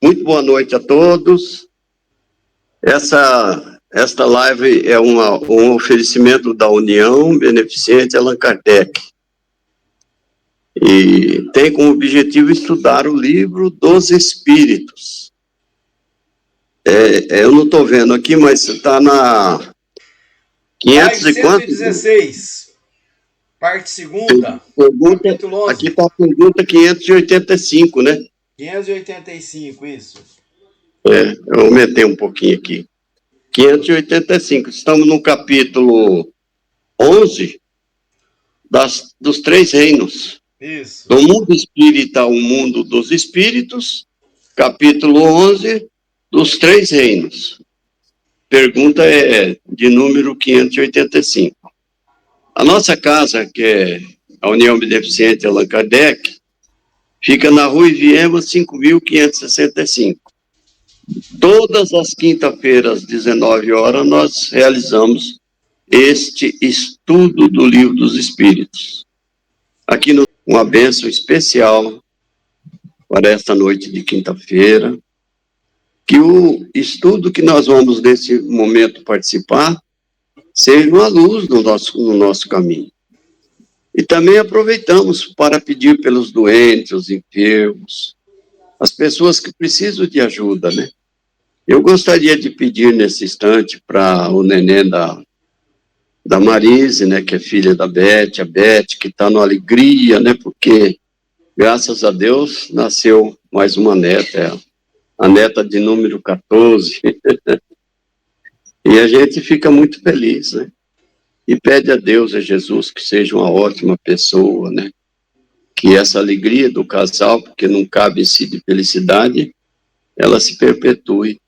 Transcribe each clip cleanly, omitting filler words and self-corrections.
Muito boa noite a todos. Esta live é um oferecimento da União Beneficente Allan Kardec. E tem como objetivo estudar o livro dos Espíritos. Eu não estou vendo aqui, mas está na 116, parte segunda. Pergunta, aqui está a pergunta 585, né? 585, isso. Eu aumentei um pouquinho aqui. 585. Estamos no capítulo 11 dos três reinos. Isso. Do mundo espírita ao mundo dos espíritos, capítulo 11 dos três reinos. Pergunta é de número 585. A nossa casa, que é a União Beneficente Allan Kardec, fica na Rua Iviema, 5.565. Todas as quinta-feiras, às 19 horas, nós realizamos este estudo do Livro dos Espíritos. Aqui, uma bênção especial para esta noite de quinta-feira, que o estudo que nós vamos, nesse momento, participar, seja uma luz no nosso caminho. E também aproveitamos para pedir pelos doentes, os enfermos, as pessoas que precisam de ajuda, né? Eu gostaria de pedir nesse instante para o neném da Marise, né, que é filha da Beth, a Beth, que está na alegria, né, porque, graças a Deus, nasceu mais uma neta, a neta de número 14. E a gente fica muito feliz, né? E pede a Deus, a Jesus, que seja uma ótima pessoa, né? Que essa alegria do casal, porque não cabe em si de felicidade, ela se perpetue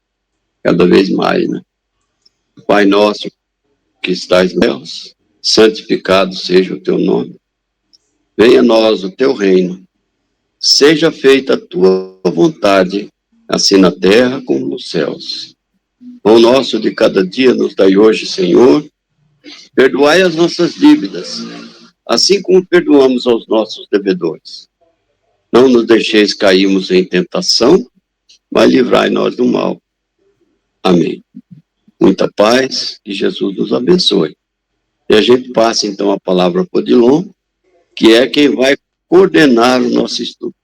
cada vez mais, né? Pai nosso que estás nos céus, santificado seja o teu nome. Venha a nós o teu reino. Seja feita a tua vontade, assim na terra como nos céus. Pão nosso de cada dia nos dai hoje, Senhor. Perdoai as nossas dívidas, assim como perdoamos aos nossos devedores. Não nos deixeis cairmos em tentação, mas livrai-nós do mal. Amém. Muita paz, que Jesus nos abençoe. E a gente passa, então, a palavra para o Odilon, que é quem vai coordenar o nosso estudo.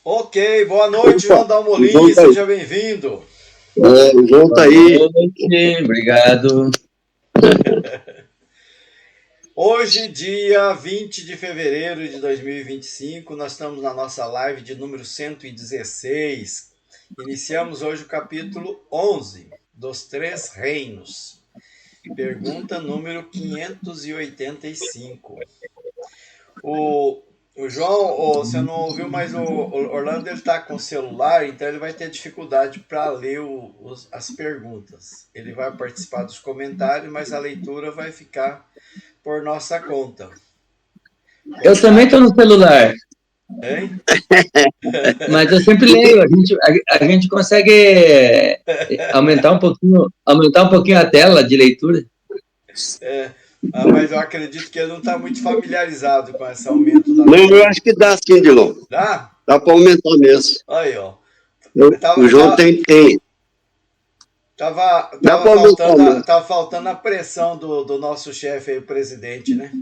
Ok, boa noite, João Dalmolin, seja bem-vindo. O João está aí. Boa noite, obrigado. Hoje, dia 20 de fevereiro de 2025, nós estamos na nossa live de número 116. Iniciamos hoje o capítulo 11 dos Três Reinos. Pergunta número 585. O João, você não ouviu, mas o Orlando está com o celular, então ele vai ter dificuldade para ler as perguntas. Ele vai participar dos comentários, mas a leitura vai ficar por nossa conta. Eu também estou no celular. Hein? Mas eu sempre leio. A gente consegue aumentar um pouquinho a tela de leitura. Mas eu acredito que ele não está muito familiarizado com esse aumento da... Não, eu acho que dá sim, Dilon. Dá? Dá para aumentar mesmo. Aí, ó. O João tem. Tava faltando a pressão do nosso chefe aí, o presidente, né?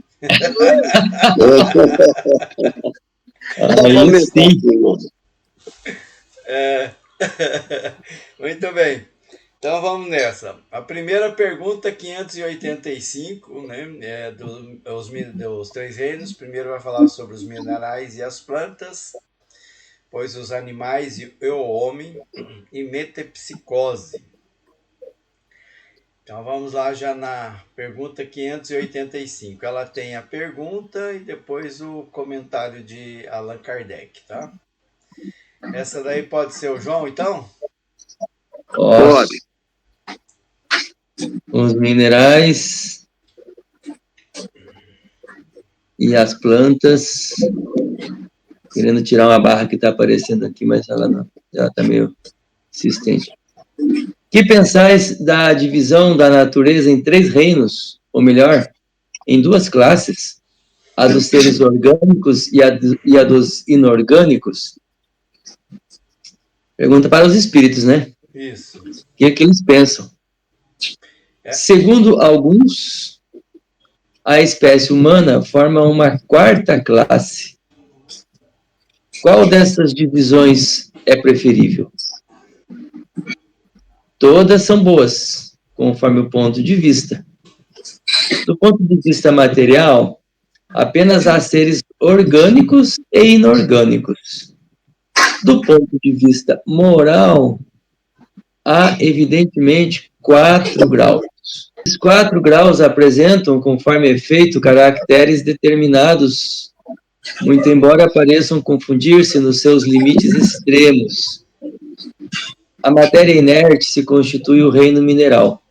Aí sim. Muito bem. Então vamos nessa. A primeira pergunta, 585, né? Dos Três Reinos. Primeiro vai falar sobre os minerais e as plantas, depois os animais e o homem, e metempsicose. Então vamos lá já na pergunta 585. Ela tem a pergunta e depois o comentário de Allan Kardec, tá? Essa daí pode ser o João, então? Pode. Os minerais e as plantas. Querendo tirar uma barra que está aparecendo aqui, mas ela não. Já está meio insistente. Que pensais da divisão da natureza em três reinos, ou melhor, em duas classes, a dos seres orgânicos e a dos inorgânicos? Pergunta para os espíritos, né? Isso. O que é que eles pensam? Segundo alguns, a espécie humana forma uma quarta classe. Qual dessas divisões é preferível? Todas são boas, conforme o ponto de vista. Do ponto de vista material, apenas há seres orgânicos e inorgânicos. Do ponto de vista moral, há, evidentemente, 4 graus. Esses 4 graus apresentam, conforme efeito, caracteres determinados, muito embora pareçam confundir-se nos seus limites extremos. A matéria inerte se constitui o reino mineral.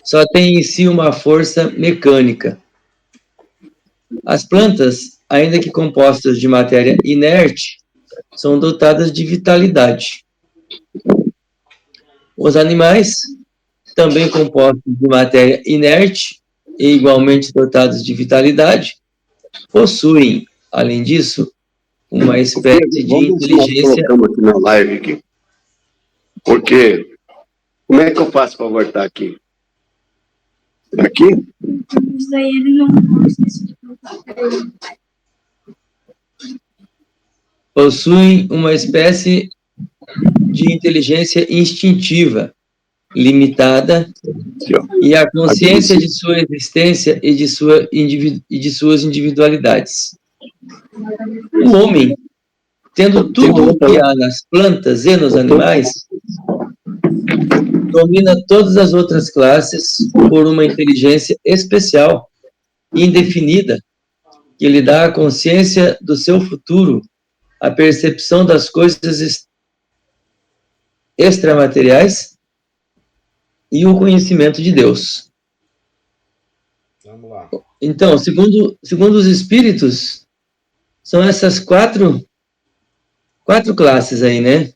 Só tem em si uma força mecânica. As plantas, ainda que compostas de matéria inerte, são dotadas de vitalidade. Os animais, também compostos de matéria inerte e igualmente dotados de vitalidade, possuem, além disso, uma espécie de inteligência. Colocamos aqui na live aqui. Porque como é que eu faço para voltar aqui? Aqui? Isso daí ele não esqueci de colocar. Possuem uma espécie de inteligência instintiva, limitada, e a consciência de sua existência e de suas individualidades. O homem, tendo tudo o que há nas plantas e nos animais, domina todas as outras classes por uma inteligência especial e indefinida, que lhe dá a consciência do seu futuro, a percepção das coisas extramateriais e o conhecimento de Deus. Vamos lá. Então, segundo os espíritos, são essas quatro classes aí, né?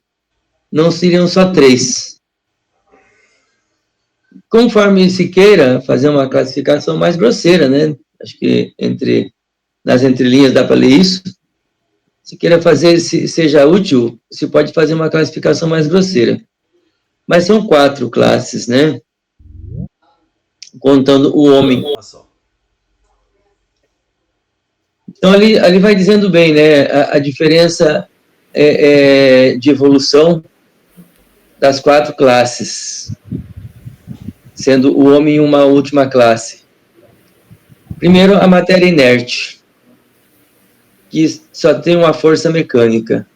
Não seriam só 3. Conforme se queira fazer uma classificação mais grosseira, né? Acho que nas entrelinhas dá para ler isso. Se queira fazer, seja útil, se pode fazer uma classificação mais grosseira. Mas são 4 classes, né? Contando o homem. Então, ali vai dizendo bem, né? A diferença de evolução das 4 classes, sendo o homem uma última classe. Primeiro, a matéria inerte, que só tem uma força mecânica.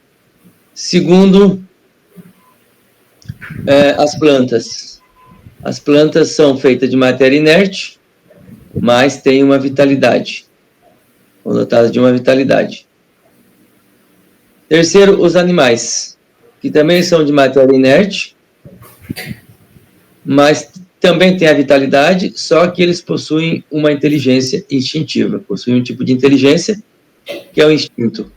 Segundo, as plantas. As plantas são feitas de matéria inerte, mas têm uma vitalidade, são dotadas de uma vitalidade. Terceiro, os animais, que também são de matéria inerte, mas também têm a vitalidade, só que eles possuem uma inteligência instintiva, possuem um tipo de inteligência que é o instinto.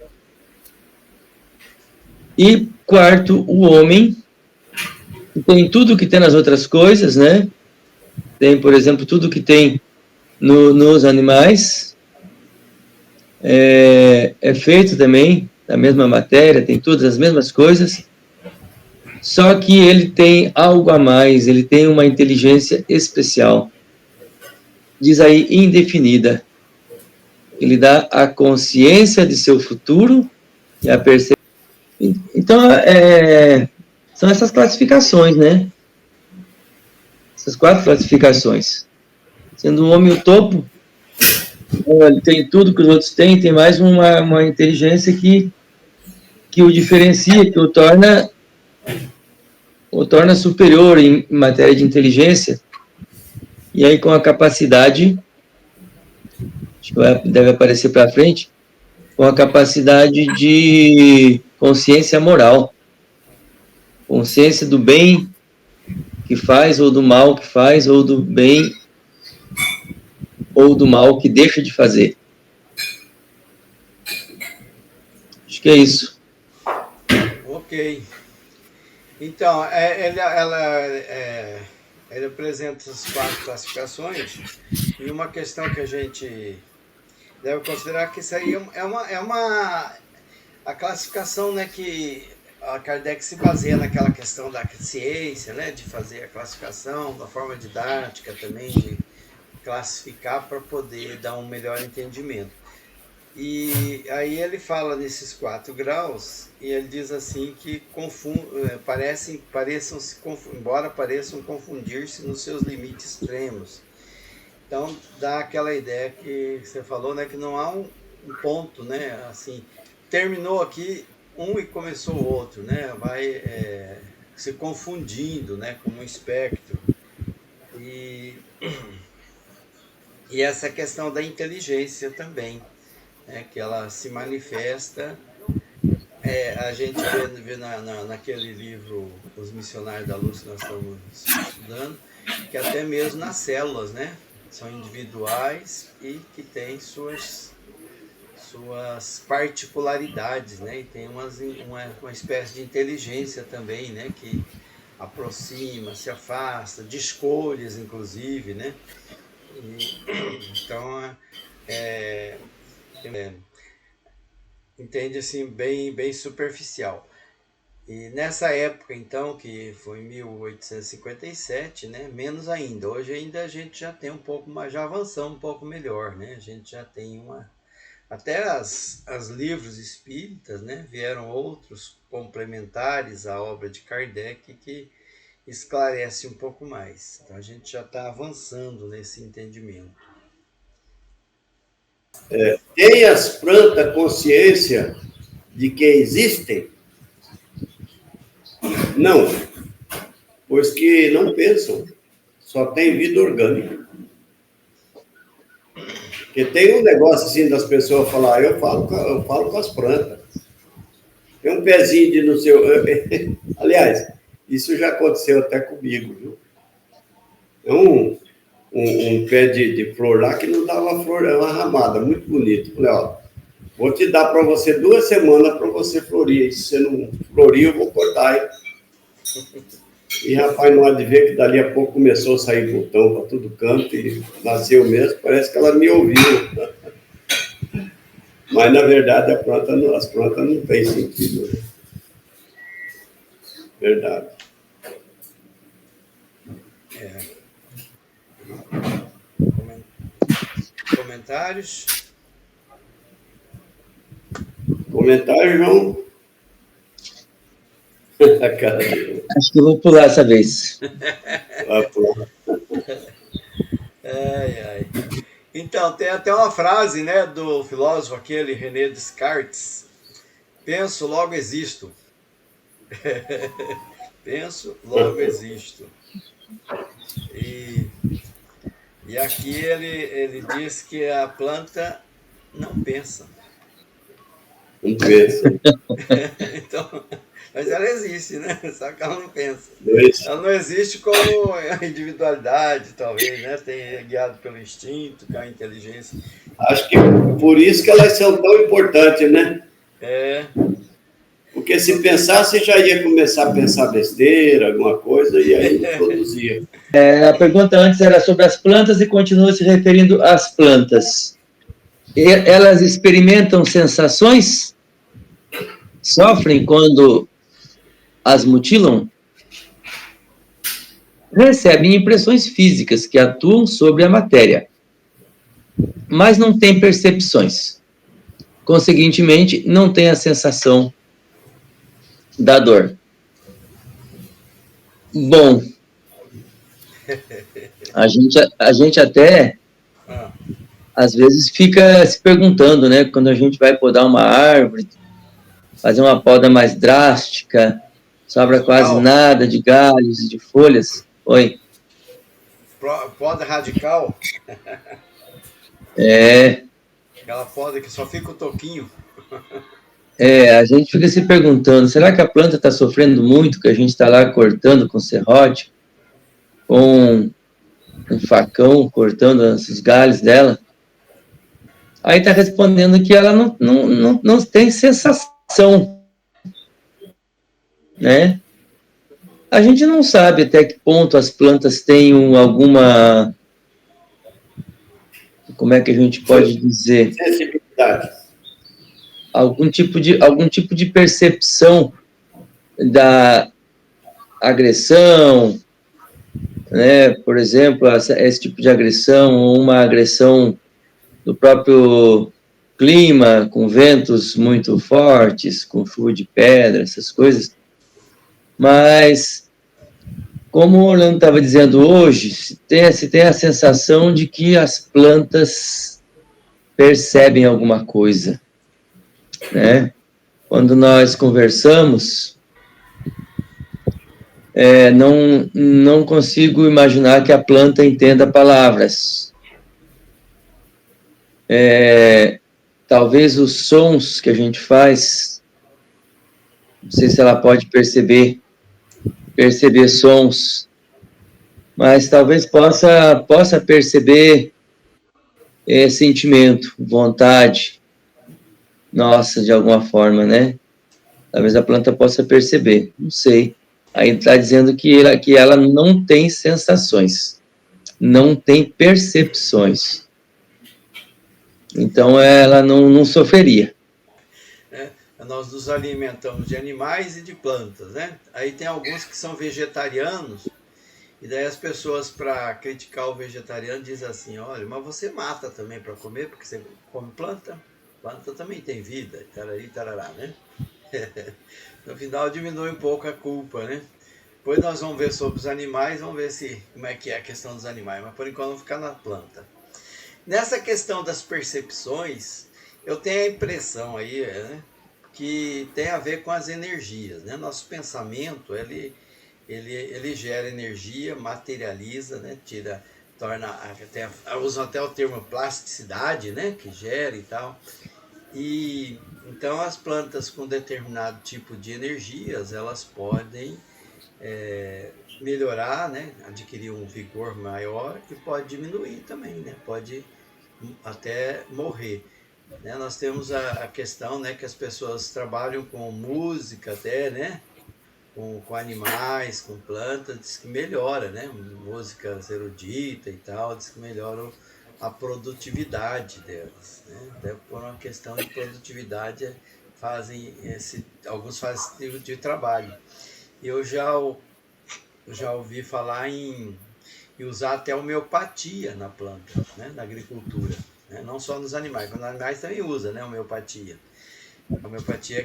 E quarto, o homem, que tem tudo que tem nas outras coisas, né? Tem, por exemplo, tudo que tem nos animais, é feito também da mesma matéria, tem todas as mesmas coisas, só que ele tem algo a mais, ele tem uma inteligência especial, diz aí, indefinida. Ele dá a consciência de seu futuro e a percepção. Então, são essas classificações, né? Essas 4 classificações. Sendo o homem o topo, ele tem tudo que os outros têm, tem mais uma inteligência que o diferencia, que o torna superior em matéria de inteligência, e aí com a capacidade, acho que deve aparecer para frente, com a capacidade de consciência moral, consciência do bem que faz, ou do mal que faz, ou do bem ou do mal que deixa de fazer. Acho que é isso. Ok. Então, ele apresenta as 4 classificações, e uma questão que a gente deve considerar que isso aí a classificação, né, que a Kardec se baseia naquela questão da ciência, né, de fazer a classificação, da forma didática também, de classificar para poder dar um melhor entendimento. E aí ele fala nesses 4 graus, e ele diz assim que embora pareçam confundir-se nos seus limites extremos. Então dá aquela ideia que você falou, né, que não há um ponto, né, assim, terminou aqui um e começou o outro, né, vai se confundindo, né, como um espectro. E essa questão da inteligência também, né, que ela se manifesta, a gente vê naquele livro Os Missionários da Luz que nós estamos estudando, que até mesmo nas células, né, são individuais e que têm suas particularidades, né, e tem uma espécie de inteligência também, né, que aproxima, se afasta, de escolhas inclusive, né, então entende assim bem superficial. E nessa época então, que foi em 1857, né, menos ainda. Hoje ainda a gente já tem um pouco mais, já avançamos um pouco melhor, né, a gente já tem até as livros espíritas, né, vieram outros complementares à obra de Kardec que esclarece um pouco mais. Então a gente já está avançando nesse entendimento. Tem as plantas consciência de que existem? Não, pois que não pensam, só tem vida orgânica. Porque tem um negócio assim das pessoas falar, eu falo com as plantas. Tem um pezinho de no seu... Aliás, isso já aconteceu até comigo, viu? Um pé de flor lá que não dava flor, é uma ramada, muito bonito. Falei, ó, vou te dar para você 2 semanas para você florir. Se você não florir, eu vou cortar, hein? E, rapaz, não há de ver que dali a pouco começou a sair botão para todo canto e nasceu mesmo. Parece que ela me ouviu. Mas, na verdade, as plantas não têm sentido. Né? Verdade. Comentários? Comentário, João? Acho que eu vou pular essa vez. Vai pular. Ai. Então, tem até uma frase, né, do filósofo aquele René Descartes: penso, logo existo. Penso, logo existo. E aqui ele diz que a planta não pensa. Não pensa. Então, mas ela existe, né? Só que ela não pensa. Isso. Ela não existe como a individualidade, talvez, né? É guiado pelo instinto, com a inteligência. Acho que por isso que elas são tão importantes, né? Porque se pensasse, já ia começar a pensar besteira, alguma coisa, e aí não produzia. A pergunta antes era sobre as plantas e continua se referindo às plantas. Elas experimentam sensações? Sofrem quando as mutilam? Recebem impressões físicas que atuam sobre a matéria, mas não têm percepções. Conseguintemente, não têm a sensação da dor. Bom, a gente até às vezes fica se perguntando, né, quando a gente vai podar uma árvore, fazer uma poda mais drástica, sobra quase nada de galhos e de folhas. Oi. Poda radical? Aquela poda que só fica o toquinho. A gente fica se perguntando, será que a planta está sofrendo muito, que a gente está lá cortando com serrote, com um facão, cortando os galhos dela? Aí está respondendo que ela não tem sensação, né? A gente não sabe até que ponto as plantas têm alguma... Como é que a gente pode dizer? Sensibilidade. Algum tipo de percepção da agressão, né? Por exemplo, esse tipo de agressão, ou uma agressão do próprio clima, com ventos muito fortes, com chuva de pedra, essas coisas. Mas, como o Orlando estava dizendo hoje, se tem a sensação de que as plantas percebem alguma coisa, né? Quando nós conversamos, não consigo imaginar que a planta entenda palavras. Talvez os sons que a gente faz, não sei se ela pode perceber sons, mas talvez possa perceber sentimento, vontade, nossa, de alguma forma, né? Talvez a planta possa perceber, não sei. Aí está dizendo que ela não tem sensações, não tem percepções. Então, ela não sofreria. Nós nos alimentamos de animais e de plantas, né? Aí tem alguns que são vegetarianos, e daí as pessoas, para criticar o vegetariano, dizem assim, olha, mas você mata também para comer, porque você come planta? Planta também tem vida, tarari, tarará, né? No final diminui um pouco a culpa, né? Depois nós vamos ver sobre os animais, vamos ver como é que é a questão dos animais, mas por enquanto vamos ficar na planta. Nessa questão das percepções, eu tenho a impressão aí, né, que tem a ver com as energias, né? Nosso pensamento, ele gera energia, materializa, né? Usam até o termo plasticidade, né? Que gera e tal. E então as plantas com determinado tipo de energias, elas podem melhorar, né? Adquirir um vigor maior, e pode diminuir também, né? Pode até morrer. Né? Nós temos a questão, né, que as pessoas trabalham com música até, né? Com animais, com plantas, diz que melhora, né? Música erudita e tal, diz que melhora a produtividade delas, né? Até por uma questão de produtividade alguns fazem esse tipo de trabalho. Eu já ouvi falar em usar até homeopatia na planta, né? Na agricultura, né? Não só nos animais, mas nos animais também usa, né? Homeopatia. A homeopatia é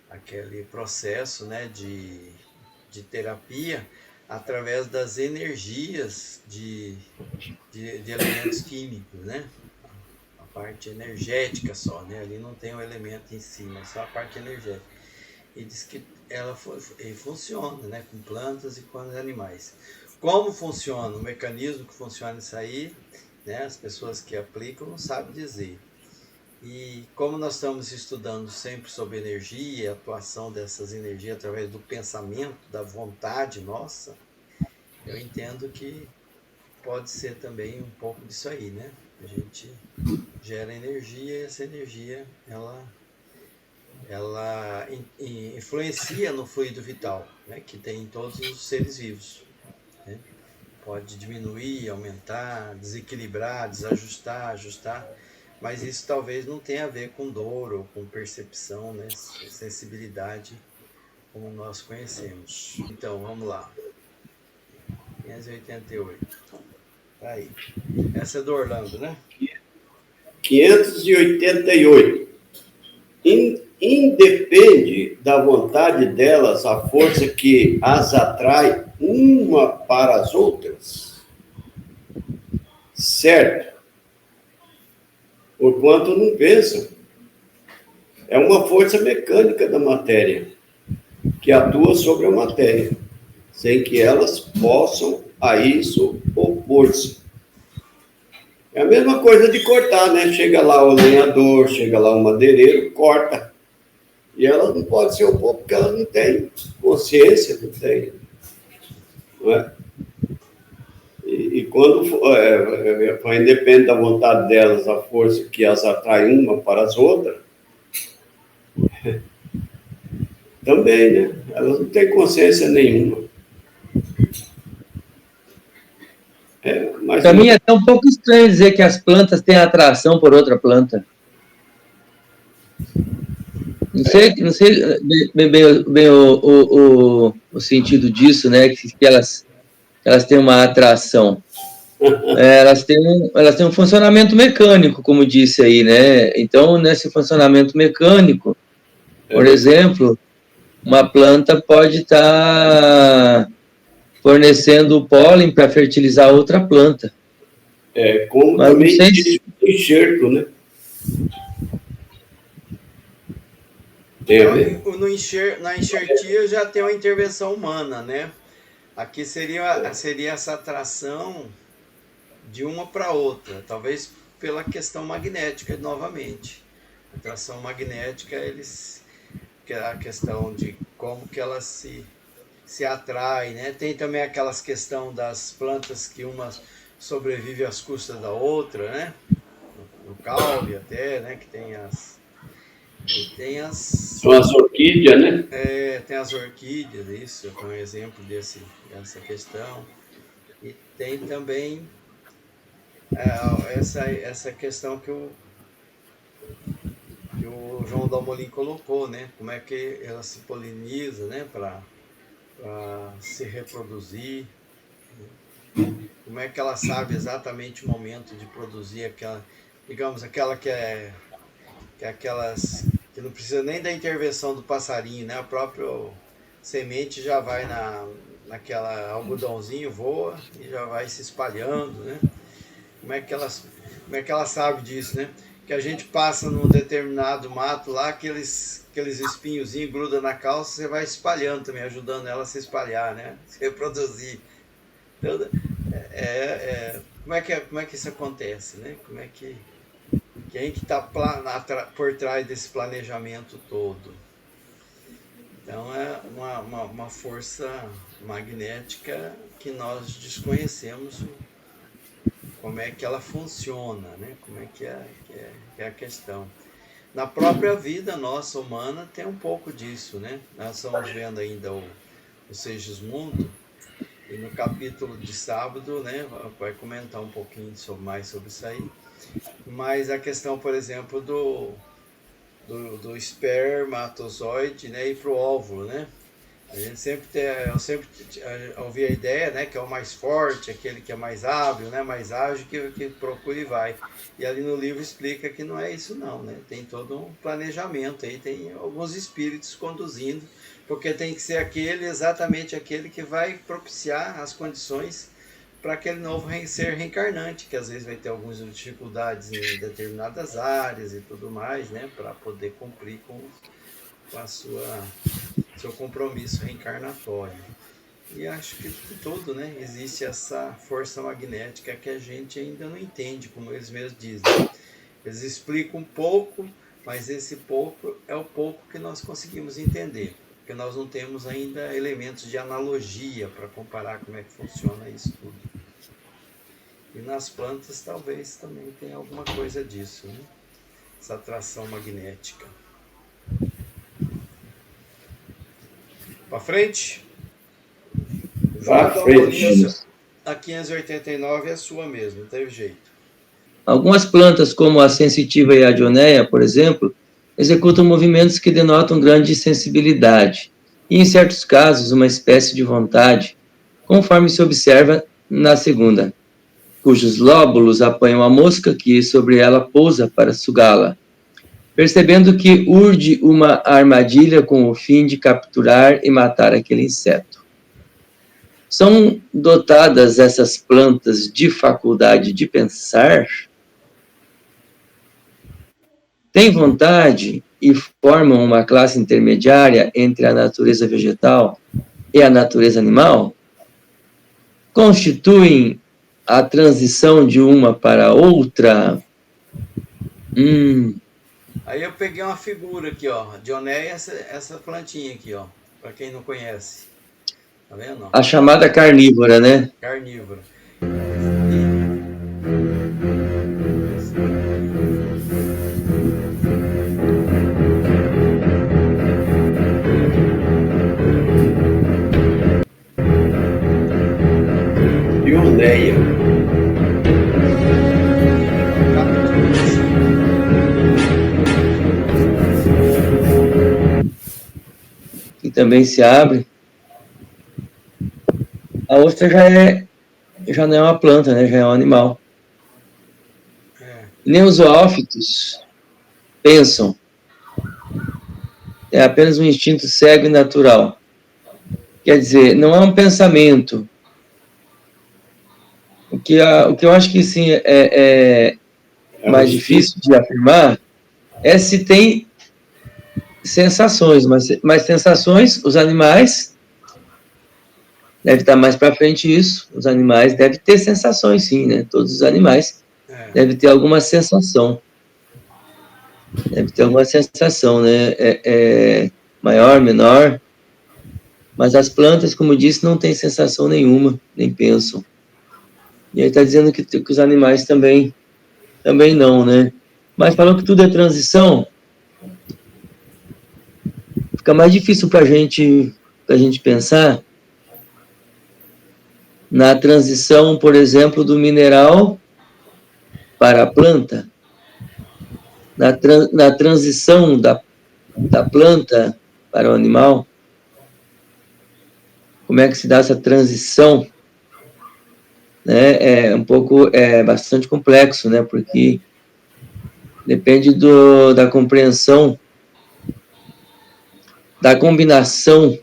aquele processo, né, de terapia através das energias de elementos químicos, né? A parte energética só, né? Ali não tem o elemento em si, mas só a parte energética. E diz que ela funciona, né, com plantas e com animais. Como funciona, o mecanismo que funciona isso aí, né, as pessoas que aplicam não sabem dizer. E como nós estamos estudando sempre sobre energia e a atuação dessas energias através do pensamento, da vontade nossa, eu entendo que pode ser também um pouco disso aí, né? A gente gera energia, e essa energia, ela influencia no fluido vital, né, que tem em todos os seres vivos, né? Pode diminuir, aumentar, desequilibrar, desajustar, ajustar, mas isso talvez não tenha a ver com dor ou com percepção, né, sensibilidade, como nós conhecemos. Então, vamos lá. 588. Tá aí. Essa é do Orlando, né? 588. Independe da vontade delas a força que as atrai uma para as outras, certo? Porquanto não pensam. É uma força mecânica da matéria que atua sobre a matéria, sem que elas possam a isso opor-se. É a mesma coisa de cortar, né? Chega lá o lenhador, chega lá o madeireiro, corta. E elas não podem se opor porque elas não têm consciência, não têm. Não é? E quando independe da vontade delas a força que as atrai uma para as outras, também, né? Elas não têm consciência nenhuma. Para mim é tão pouco estranho dizer que as plantas têm atração por outra planta. Não sei bem o sentido disso, né? Que elas têm uma atração. Elas têm um funcionamento mecânico, como disse aí, né? Então, nesse funcionamento mecânico, por exemplo, uma planta pode estar fornecendo o pólen para fertilizar outra planta. Como Mas também não sei se... enxerto, né? Na enxertia já tem uma intervenção humana, né? Aqui seria essa atração de uma para outra, talvez pela questão magnética novamente. A atração magnética, que é a questão de como que ela se atrai, né? Tem também aquelas questão das plantas que uma sobrevive às custas da outra, né? No caule até, né? Que tem São as orquídeas, né? Tem as orquídeas, isso é um exemplo dessa questão. E tem também essa questão que o João Dalmolin colocou, né? Como é que ela se poliniza, né? Para se reproduzir. Como é que ela sabe exatamente o momento de produzir aquela que aquelas que não precisa nem da intervenção do passarinho, né? A própria semente já vai naquela algodãozinho, voa e já vai se espalhando, né? Como é que ela sabe disso, né? Que a gente passa num determinado mato lá, aqueles espinhozinhos grudam na calça, você vai espalhando também, ajudando ela a se espalhar, né? Se reproduzir. Então, como é que isso acontece, né? Quem que está por trás desse planejamento todo? Então é uma força magnética que nós desconhecemos como é que ela funciona, né? Como é que é a questão. Na própria vida nossa humana tem um pouco disso, né? Nós estamos vendo ainda o Segismundo, e no capítulo de sábado, né, vai comentar um pouquinho mais sobre isso aí. Mas a questão, por exemplo, do espermatozoide, né, ir para o óvulo, né? Eu sempre ouvi a ideia, né, que é o mais forte, aquele que é mais hábil, né, mais ágil, que procura e vai. E ali no livro explica que não é isso não, né? Tem todo um planejamento aí, tem alguns espíritos conduzindo, porque tem que ser exatamente aquele que vai propiciar as condições para aquele novo ser reencarnante, que às vezes vai ter algumas dificuldades em determinadas áreas e tudo mais, né, para poder cumprir com a seu compromisso reencarnatório. E acho que tudo, né, existe essa força magnética que a gente ainda não entende, como eles mesmos dizem. Eles explicam um pouco, mas esse pouco é o pouco que nós conseguimos entender, porque nós não temos ainda elementos de analogia para comparar como é que funciona isso tudo. E nas plantas talvez também tenha alguma coisa disso, né? Essa atração magnética. Para frente? Para frente. A 589 é sua mesmo, não teve jeito. Algumas plantas, como a sensitiva e a dionéia, por exemplo, executam movimentos que denotam grande sensibilidade e, em certos casos, uma espécie de vontade, conforme se observa na segunda, cujos lóbulos apanham a mosca que sobre ela pousa para sugá-la, percebendo que urde uma armadilha com o fim de capturar e matar aquele inseto. São dotadas essas plantas de faculdade de pensar? Têm vontade e formam uma classe intermediária entre a natureza vegetal e a natureza animal? Constituem a transição de uma para outra? Aí eu peguei uma figura aqui, ó. Dionéia, essa plantinha aqui, ó. Para quem não conhece. Tá vendo? A chamada carnívora, né? Carnívora. Dionéia. que também se abre. A ostra já não é uma planta, né? Já é um animal. Nem os zoófitos pensam. É apenas um instinto cego e natural. Quer dizer, não é um pensamento. O que eu acho que sim é mais difícil de afirmar é se tem sensações, mas sensações, os animais, deve estar mais para frente isso, os animais devem ter sensações sim, né? Todos os animais devem ter alguma sensação. Deve ter alguma sensação, né? Maior, menor. Mas as plantas, como eu disse, não têm sensação nenhuma, nem pensam. E aí está dizendo que os animais também não, né? Mas falando que tudo é transição, fica mais difícil para a gente pensar na transição, por exemplo, do mineral para a planta, na transição da planta para o animal. Como é que se dá essa transição? Né? É bastante complexo, né? Porque depende da compreensão, da combinação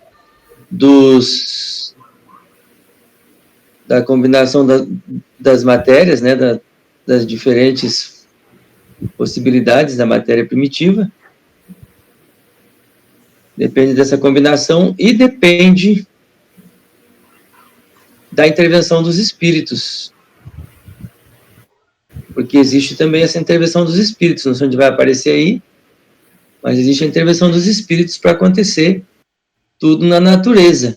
das matérias, né? Das diferentes possibilidades da matéria primitiva. Depende dessa combinação e depende da intervenção dos espíritos. Porque existe também essa intervenção dos espíritos, não sei onde vai aparecer aí, mas existe a intervenção dos espíritos para acontecer tudo na natureza,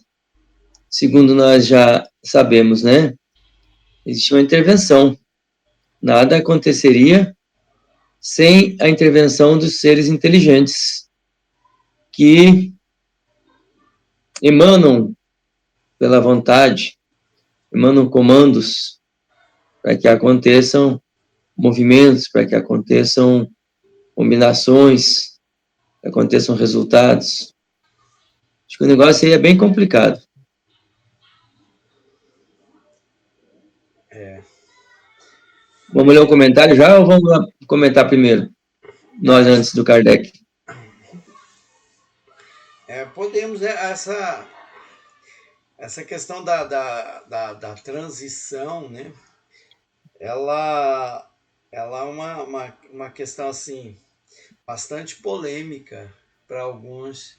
segundo nós já sabemos, né? Existe uma intervenção. Nada aconteceria sem a intervenção dos seres inteligentes que emanam pela vontade, emanam comandos para que aconteçam movimentos, para que aconteçam combinações, que aconteçam resultados. Acho que o negócio aí é bem complicado. Vamos ler o comentário já ou vamos comentar primeiro? Nós antes do Kardec. Podemos, essa questão da transição, né? Ela é uma questão assim bastante polêmica para algumas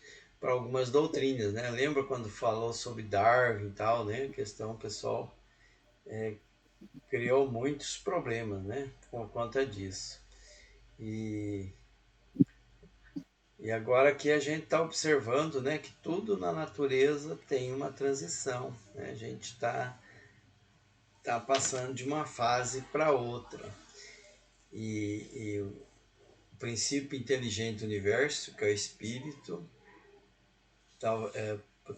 doutrinas, né? Lembra quando falou sobre Darwin e tal, né? A questão pessoal criou muitos problemas, né? Por conta disso. E agora aqui a gente está observando, né, que tudo na natureza tem uma transição, né? A gente está passando de uma fase para outra. E o princípio inteligente do universo, que é o espírito,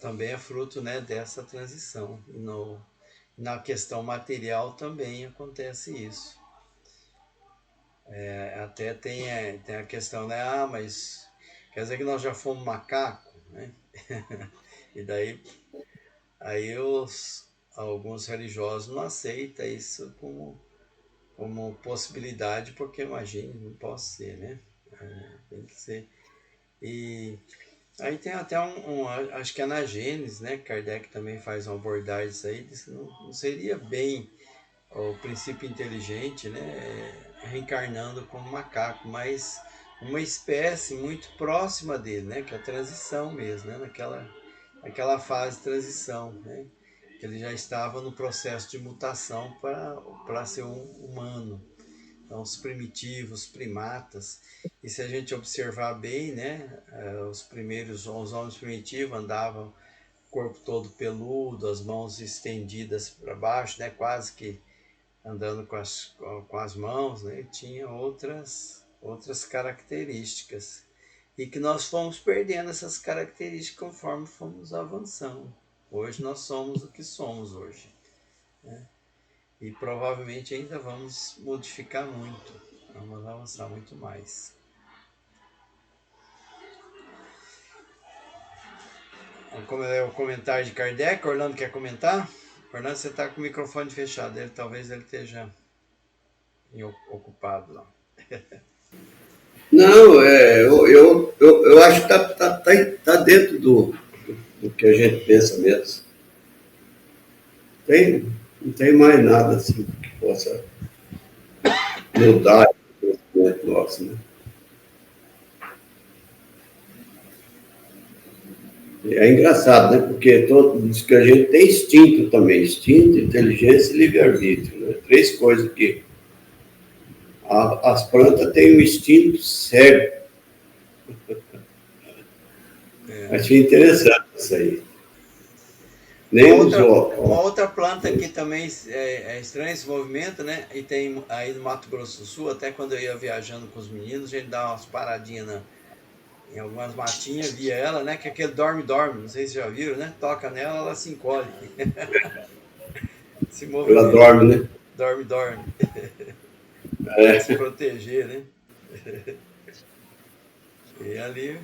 também é fruto, né, dessa transição. E na questão material também acontece isso. Até tem a questão, né? Mas quer dizer que nós já fomos macaco, né? E daí alguns religiosos não aceitam isso como possibilidade, porque imagine, não posso ser, né? Tem que ser. E aí tem até acho que é na Gênesis, né? Kardec também faz uma abordagem disso aí, diz que não seria bem o princípio inteligente, né? Reencarnando como macaco, mas uma espécie muito próxima dele, né? Que é a transição mesmo, né? Naquela fase de transição, né? Que ele já estava no processo de mutação para ser um humano. Então, os primitivos, primatas, e se a gente observar bem, né, os homens primitivos andavam corpo todo peludo, as mãos estendidas para baixo, né, quase que andando com as mãos, né, tinha outras características. E que nós fomos perdendo essas características conforme fomos avançando. Hoje nós somos o que somos hoje, né? E provavelmente ainda vamos modificar muito, vamos avançar muito mais. Como é o comentário de Kardec, Orlando quer comentar? Orlando, você está com o microfone fechado, talvez ele esteja ocupado lá. Não, eu acho que tá dentro do que a gente pensa mesmo. Não tem mais nada assim que possa mudar o pensamento nosso, né? É engraçado, né? Porque diz que a gente tem instinto também. Instinto, inteligência e livre-arbítrio, né? 3 coisas que as plantas têm um instinto cego. Achei interessante isso aí. Uma outra planta que também é estranha esse movimento, né? E tem aí no Mato Grosso do Sul, até quando eu ia viajando com os meninos, a gente dá umas paradinhas em algumas matinhas, via ela, né? Que é aquele dorme-dorme, não sei se já viram, né? Toca nela, ela se encolhe. Se movimenta. Ela dorme, né? Dorme-dorme. Pra se proteger, né? E ali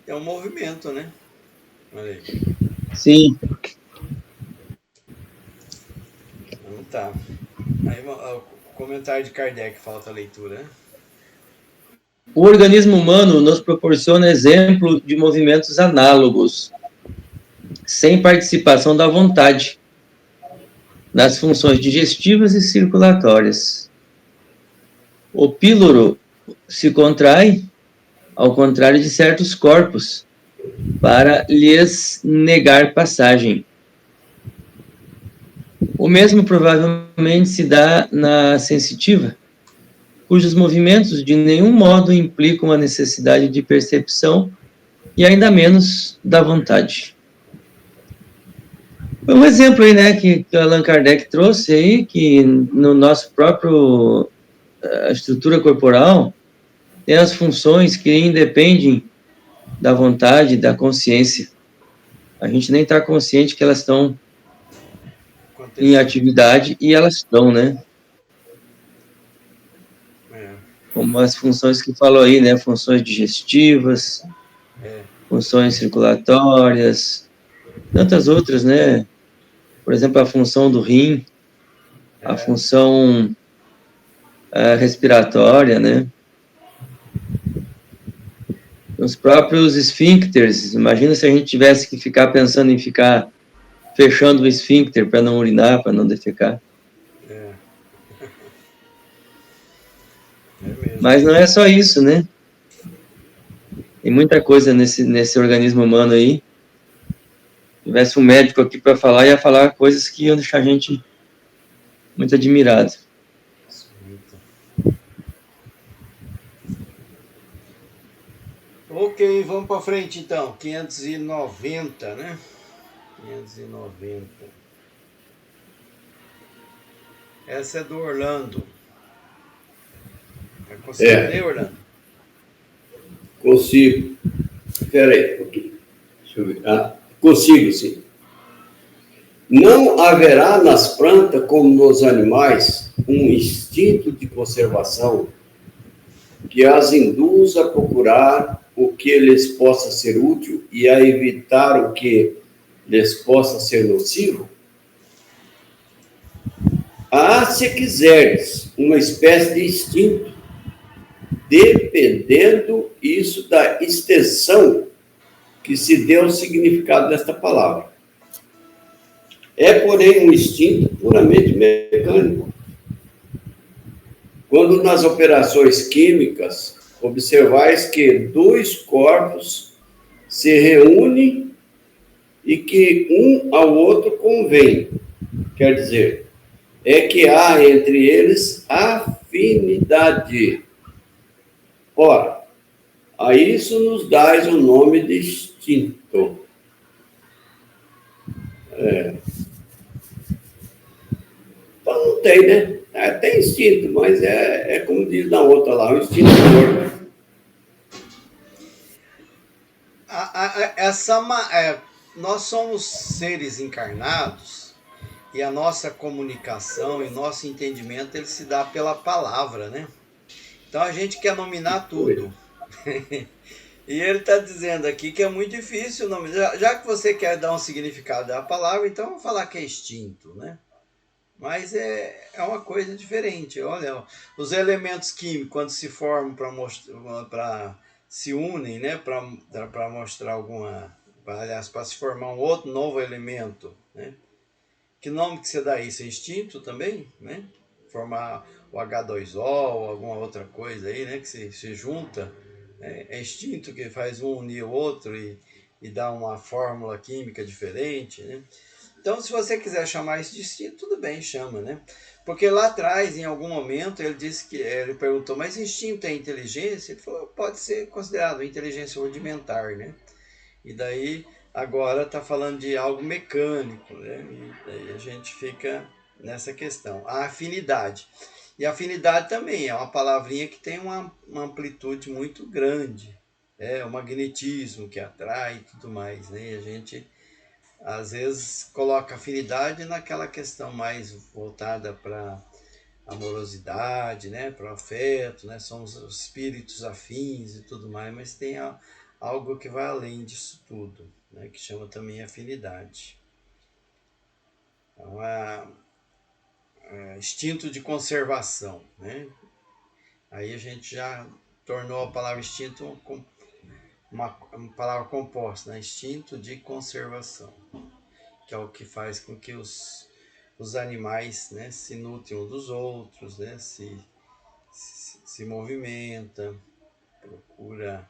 é um movimento, né? Olha aí. Sim. Então tá. Aí o comentário de Kardec, falta a leitura, né? O organismo humano nos proporciona exemplo de movimentos análogos, sem participação da vontade, nas funções digestivas e circulatórias. O píloro se contrai, ao contrário de certos corpos, para lhes negar passagem. O mesmo provavelmente se dá na sensitiva, cujos movimentos de nenhum modo implicam a necessidade de percepção e ainda menos da vontade. Um exemplo aí, né, que Allan Kardec trouxe aí, que no nosso próprio a estrutura corporal tem as funções que independem da vontade, da consciência. A gente nem está consciente que elas estão em atividade e elas estão, né? Como as funções que falou aí, né? Funções digestivas, funções circulatórias, tantas outras, né? Por exemplo, a função do rim, a função respiratória, né? Os próprios esfíncteres. Imagina se a gente tivesse que ficar pensando em ficar fechando o esfíncter para não urinar, para não defecar. Mas não é só isso, né? Tem muita coisa nesse organismo humano aí. Se tivesse um médico aqui para falar, ia falar coisas que iam deixar a gente muito admirado. Ok, vamos para frente então. 590, né? 590. Essa é do Orlando. Consegue ler, Orlando? Consigo. Espera aí um pouquinho. Deixa eu ver. Consigo, sim. Não haverá nas plantas, como nos animais, um instinto de conservação que as induz a procurar o que lhes possa ser útil e a evitar o que lhes possa ser nocivo? Há, se quiseres, uma espécie de instinto, dependendo isso da extensão que se deu ao significado desta palavra. É, porém, um instinto puramente mecânico. Quando nas operações químicas observais que 2 corpos se reúnem e que um ao outro convém, quer dizer, é que há entre eles afinidade. Ora, a isso nos dás o nome de instinto. Então não tem, né? Tem instinto, mas é como diz na outra lá, o instinto do corpo. Nós somos seres encarnados e a nossa comunicação e nosso entendimento ele se dá pela palavra, né? Então a gente quer nominar tudo. E ele está dizendo aqui que é muito difícil o nome. Já que você quer dar um significado à palavra, então vamos falar que é instinto, né? Mas é uma coisa diferente. Olha, os elementos químicos, quando se formam para se unem, né? Para mostrar alguma. Aliás, para se formar um outro novo elemento, né? Que nome que você dá isso? É instinto também, né? Formar o H2O ou alguma outra coisa aí, né? Que se junta. É instinto que faz um unir o outro e dá uma fórmula química diferente, né? Então, se você quiser chamar isso de instinto, tudo bem, chama, né? Porque lá atrás, em algum momento, ele disse que ele perguntou, mas instinto é inteligência? Ele falou, pode ser considerado inteligência rudimentar, né? E daí agora está falando de algo mecânico, né? E daí a gente fica nessa questão. A afinidade. E afinidade também é uma palavrinha que tem uma amplitude muito grande. É o magnetismo que atrai e tudo mais, né? E a gente às vezes coloca afinidade naquela questão mais voltada para amorosidade, né, para afeto, né, somos espíritos afins e tudo mais, mas tem algo que vai além disso tudo, né, que chama também afinidade. É instinto de conservação, né? Aí a gente já tornou a palavra instinto uma palavra composta, né? Instinto de conservação, que é o que faz com que os animais, né, se nutrem uns dos outros, né, se movimenta, procura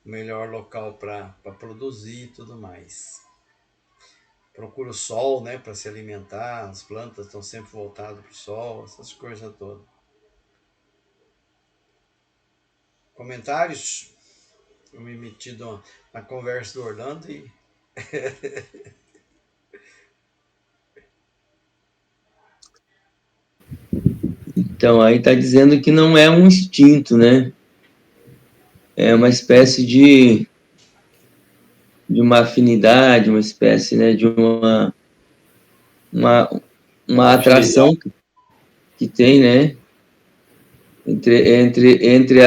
o melhor local para produzir e tudo mais. Procura o sol, né, para se alimentar, as plantas estão sempre voltadas para o sol, essas coisas todas. Comentários? Eu me meti na conversa do Orlando e... Então, aí está dizendo que não é um instinto, né? É uma espécie de uma afinidade, uma espécie, né, de uma atração que tem, né, entre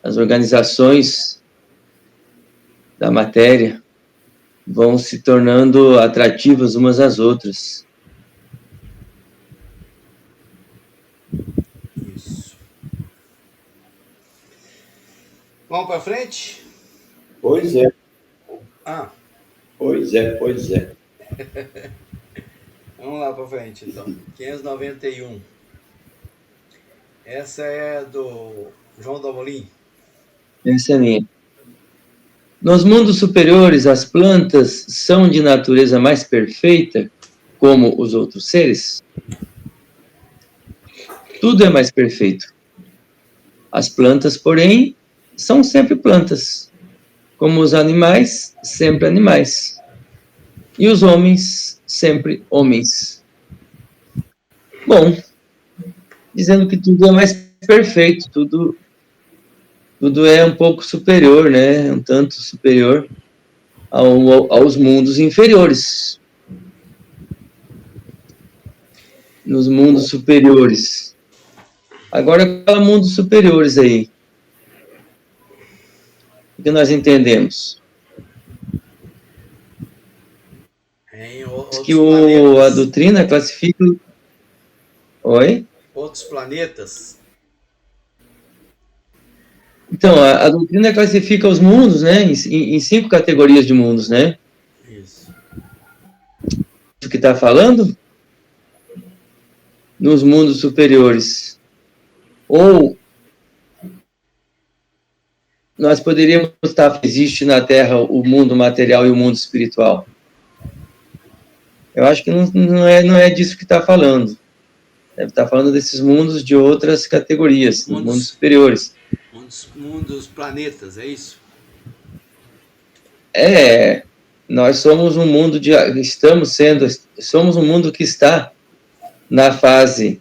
as organizações da matéria, vão se tornando atrativas umas às outras. Isso. Vamos para frente? Pois é. Pois é. Vamos lá para frente, então. 591. Essa é do João Dalmolin. Essa é minha. Nos mundos superiores, as plantas são de natureza mais perfeita, como os outros seres? Tudo é mais perfeito. As plantas, porém, são sempre plantas, como os animais, sempre animais. E os homens, sempre homens. Bom, dizendo que tudo é mais perfeito, tudo é um pouco superior, né? Um tanto superior aos mundos inferiores. Nos mundos superiores. Agora, fala mundos superiores aí. O que nós entendemos? Que a doutrina classifica... Oi? Outros planetas. Então, a doutrina classifica os mundos, né, em 5 categorias de mundos, né? Isso. O que está falando? Nos mundos superiores. Ou nós poderíamos estar... Existe na Terra o mundo material e o mundo espiritual. Eu acho que não é disso que está falando. Deve estar falando desses mundos de outras categorias, mundos superiores. Mundos planetas, é isso? Nós somos um mundo somos um mundo que está na fase,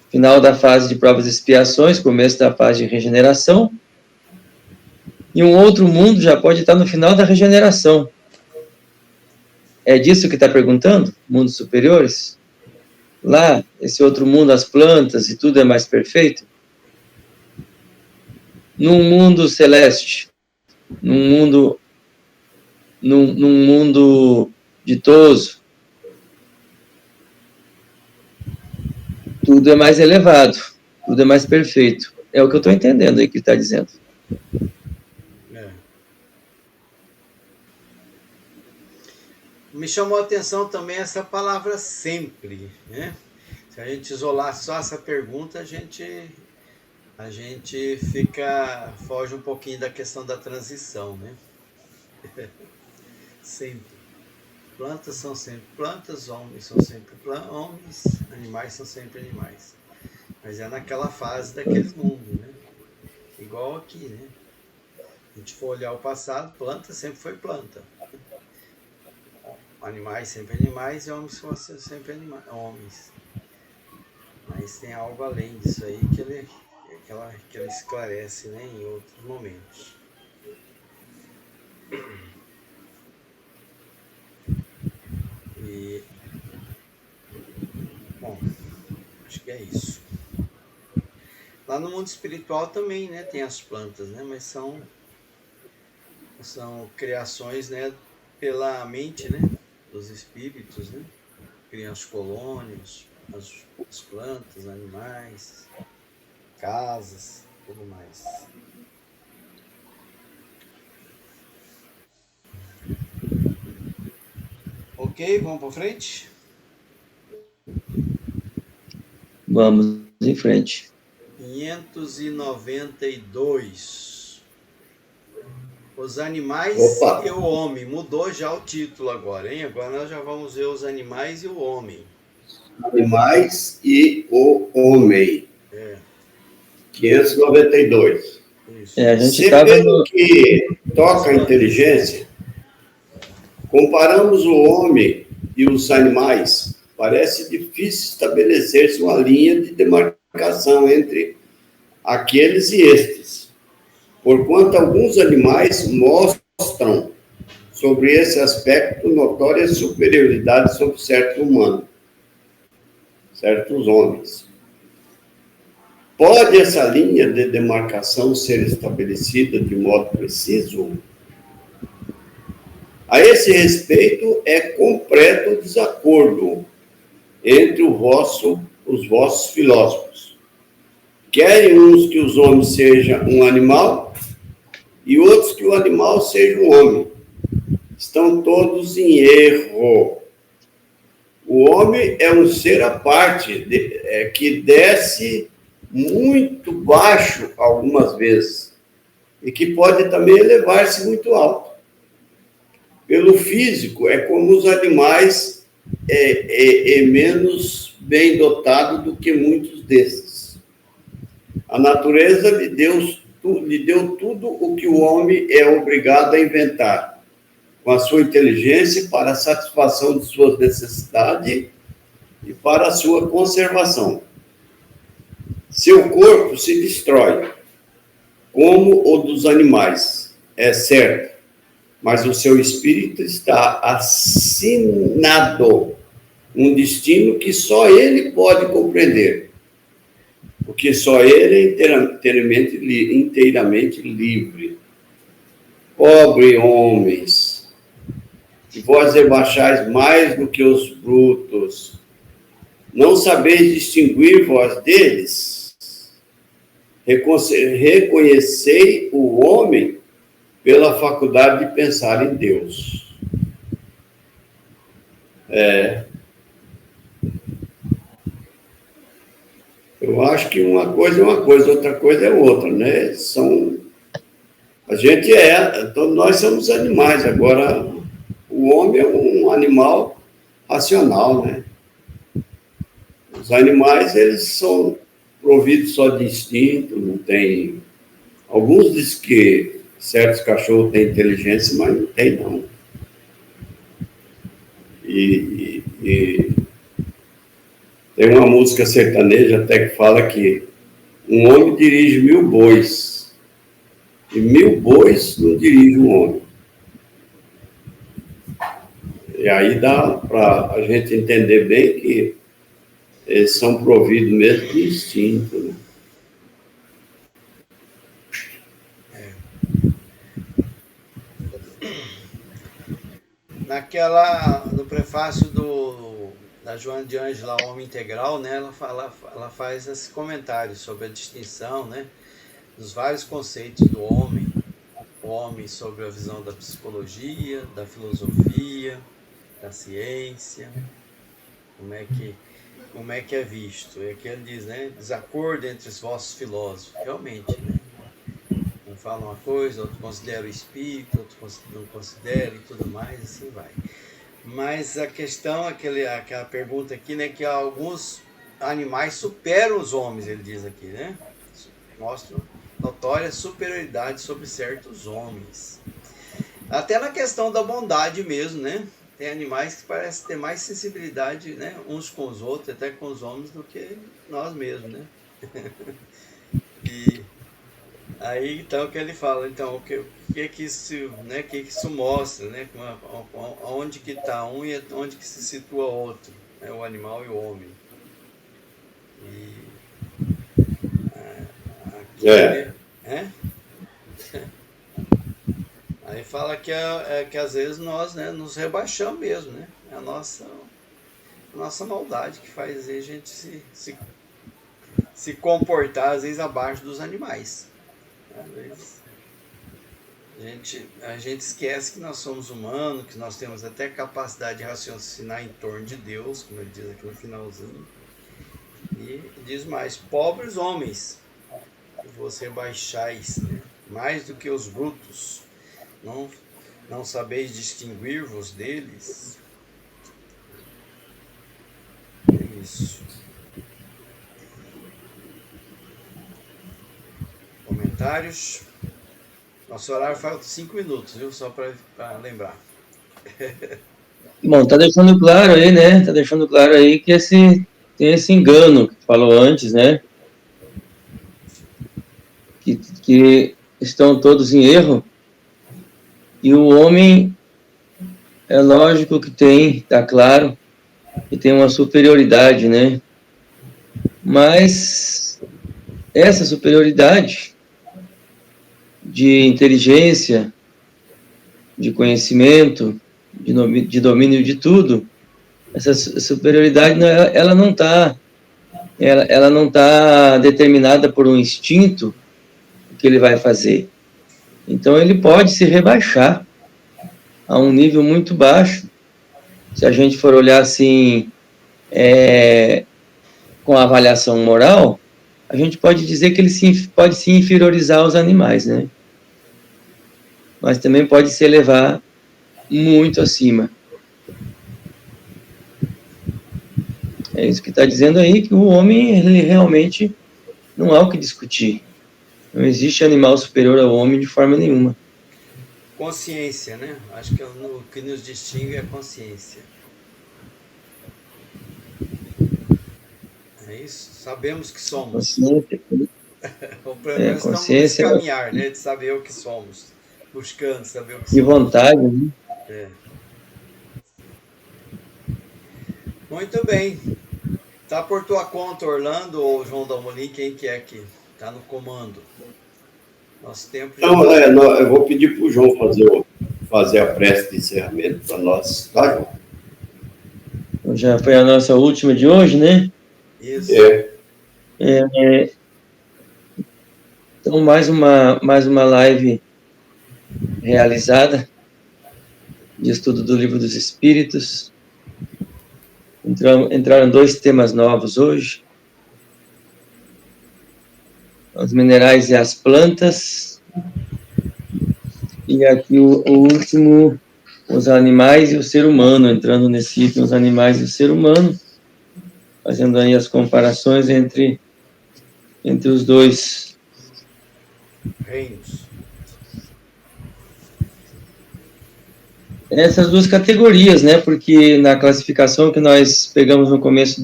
final da fase de provas e expiações, começo da fase de regeneração, e um outro mundo já pode estar no final da regeneração. É disso que está perguntando? Mundos superiores? Lá, esse outro mundo, as plantas e tudo é mais perfeito? num mundo celeste, num mundo ditoso, tudo é mais elevado, tudo é mais perfeito. É o que eu estou entendendo aí que ele está dizendo. Me chamou a atenção também essa palavra sempre, né? Se a gente isolar só essa pergunta, a gente foge um pouquinho da questão da transição, né? Sempre. Plantas são sempre plantas, homens são sempre homens, animais são sempre animais. Mas é naquela fase daquele mundo, né? Igual aqui, né? Se a gente for olhar o passado, planta sempre foi planta. Animais sempre animais e homens são sempre homens. Mas tem algo além disso aí que ele esclarece, né, em outros momentos. E, bom, acho que é isso. Lá no mundo espiritual também, né, tem as plantas, né, mas são criações, né, pela mente, né, dos espíritos, né, criam as colônias, as plantas, animais, casas, tudo mais. Ok, vamos para frente? Vamos em frente. 592. Os animais Opa. e o homem. Mudou já o título agora, hein? Agora nós já vamos ver os animais e o homem. Animais e o homem. 592. Isso. A gente Sempre que toca a inteligência, comparamos o homem e os animais, parece difícil estabelecer-se uma linha de demarcação entre aqueles e estes, porquanto alguns animais mostram sobre esse aspecto notória superioridade sobre certos homens. Pode essa linha de demarcação ser estabelecida de modo preciso? A esse respeito, é completo desacordo entre os vossos filósofos. Querem uns que os homens sejam um animal e outros que o animal seja um homem. Estão todos em erro. O homem é um ser à parte, que desce muito baixo algumas vezes e que pode também elevar-se muito alto. Pelo físico, é como os animais, menos bem dotado do que muitos desses. A natureza lhe deu tudo o que o homem é obrigado a inventar, com a sua inteligência para a satisfação de suas necessidades e para a sua conservação. Seu corpo se destrói, como o dos animais, é certo, mas o seu espírito está assinado um destino que só ele pode compreender, porque só ele é inteiramente livre. Pobre homens, que vós rebaixais mais do que os brutos, não sabeis distinguir vós deles? Reconhecei o homem pela faculdade de pensar em Deus. Eu acho que uma coisa é uma coisa, outra coisa é outra, né? Todos nós somos animais, agora o homem é um animal racional, né? Os animais, eles são providos só de instinto, não tem... Alguns dizem que certos cachorros têm inteligência, mas não tem, não. E tem uma música sertaneja até que fala que um homem dirige 1000 bois, e 1000 bois não dirige um homem. E aí dá para a gente entender bem que eles são providos mesmo de instinto, né? no prefácio da Joana de Ângela, Homem Integral, né, ela faz esse comentário sobre a distinção, né, dos vários conceitos do homem, o homem sobre a visão da psicologia, da filosofia, da ciência, como é que é visto. E aqui ele diz, né, desacordo entre os vossos filósofos, realmente, né, um fala uma coisa, outro considera o espírito, outro não considera e tudo mais, assim vai. Mas a questão, aquela pergunta aqui, né, que alguns animais superam os homens, ele diz aqui, né? Mostram notória superioridade sobre certos homens. Até na questão da bondade mesmo, né? Tem animais que parecem ter mais sensibilidade, né, uns com os outros, até com os homens, do que nós mesmos, né? E aí, então, que ele fala, então, o que isso mostra, né? Onde que está um e onde que se situa outro, né? O animal e o homem. E aí fala que às vezes nós, né, nos rebaixamos mesmo, né? É a nossa maldade que faz a gente se comportar, às vezes, abaixo dos animais. Às vezes a gente esquece que nós somos humanos, que nós temos até capacidade de raciocinar em torno de Deus, como ele diz aqui no finalzinho. E diz mais, pobres homens, que vos rebaixais, né, mais do que os brutos, não sabeis distinguir-vos deles. É isso. Comentários? Nosso horário falta 5 minutos, viu? Só para lembrar. Bom, tá deixando claro aí, né? Tá deixando claro aí que tem esse engano que falou antes, né? Que estão todos em erro. E o homem, é lógico que tá claro, que tem uma superioridade, né? Mas essa superioridade de inteligência, de conhecimento, de domínio de tudo, essa superioridade, ela não está determinada por um instinto que ele vai fazer. Então ele pode se rebaixar a um nível muito baixo. Se a gente for olhar assim, com a avaliação moral, a gente pode dizer que ele pode se inferiorizar aos animais, né? Mas também pode se elevar muito acima. É isso que está dizendo aí, que o homem, ele realmente não há o que discutir. Não existe animal superior ao homem de forma nenhuma. Consciência, né? Acho que o que nos distingue é a consciência. É isso? Sabemos que somos. Consciência. Ou pelo menos consciência, estamos nesse caminhar, né? De saber o que somos. Buscando saber o que somos. E vontade, né? Muito bem. Tá por tua conta, Orlando ou João Dalmolin, quem que é que tá no comando? Nosso tempo já... eu vou pedir para o João fazer a prece de encerramento para nós, tá, João? Então, já foi a nossa última de hoje, né? Isso. Então, mais uma live realizada de estudo do Livro dos Espíritos. Entraram 2 temas novos hoje. Os minerais e as plantas. E aqui o último, os animais e o ser humano, entrando nesse item, os animais e o ser humano, fazendo aí as comparações entre os 2 reinos. Essas 2 categorias, né? Porque na classificação que nós pegamos no começo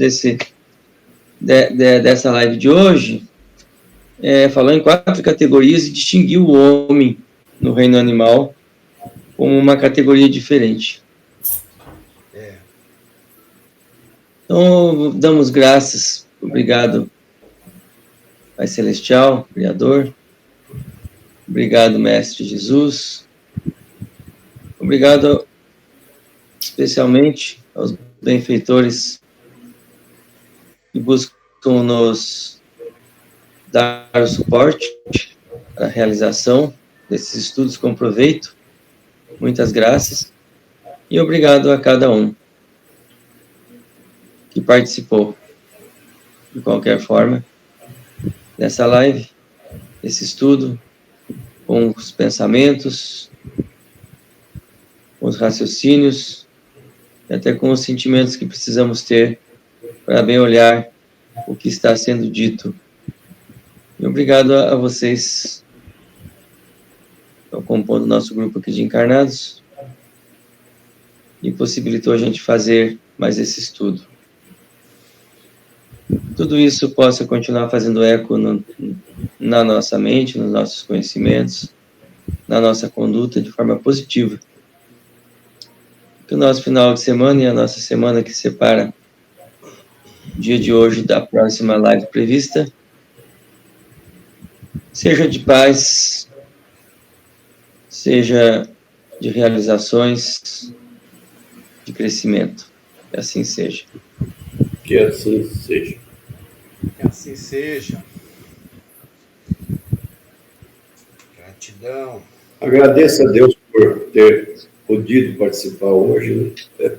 dessa live de hoje, falou em 4 categorias e distinguiu o homem no reino animal como uma categoria diferente. Então, damos graças, obrigado, Pai Celestial, Criador, obrigado, Mestre Jesus, obrigado especialmente aos benfeitores que buscam nos dar o suporte à realização desses estudos com proveito. Muitas graças e obrigado a cada um que participou de qualquer forma nessa live, esse estudo, com os pensamentos, com os raciocínios, e até com os sentimentos que precisamos ter para bem olhar o que está sendo dito. E obrigado a vocês que estão compondo o nosso grupo aqui de encarnados e possibilitou a gente fazer mais esse estudo. Tudo isso possa continuar fazendo eco na nossa mente, nos nossos conhecimentos, na nossa conduta de forma positiva. Que o nosso final de semana e a nossa semana que separa o dia de hoje da próxima live prevista seja de paz, seja de realizações, de crescimento. Que assim seja. Que assim seja. Que assim seja. Gratidão. Agradeço a Deus por ter podido participar hoje, né?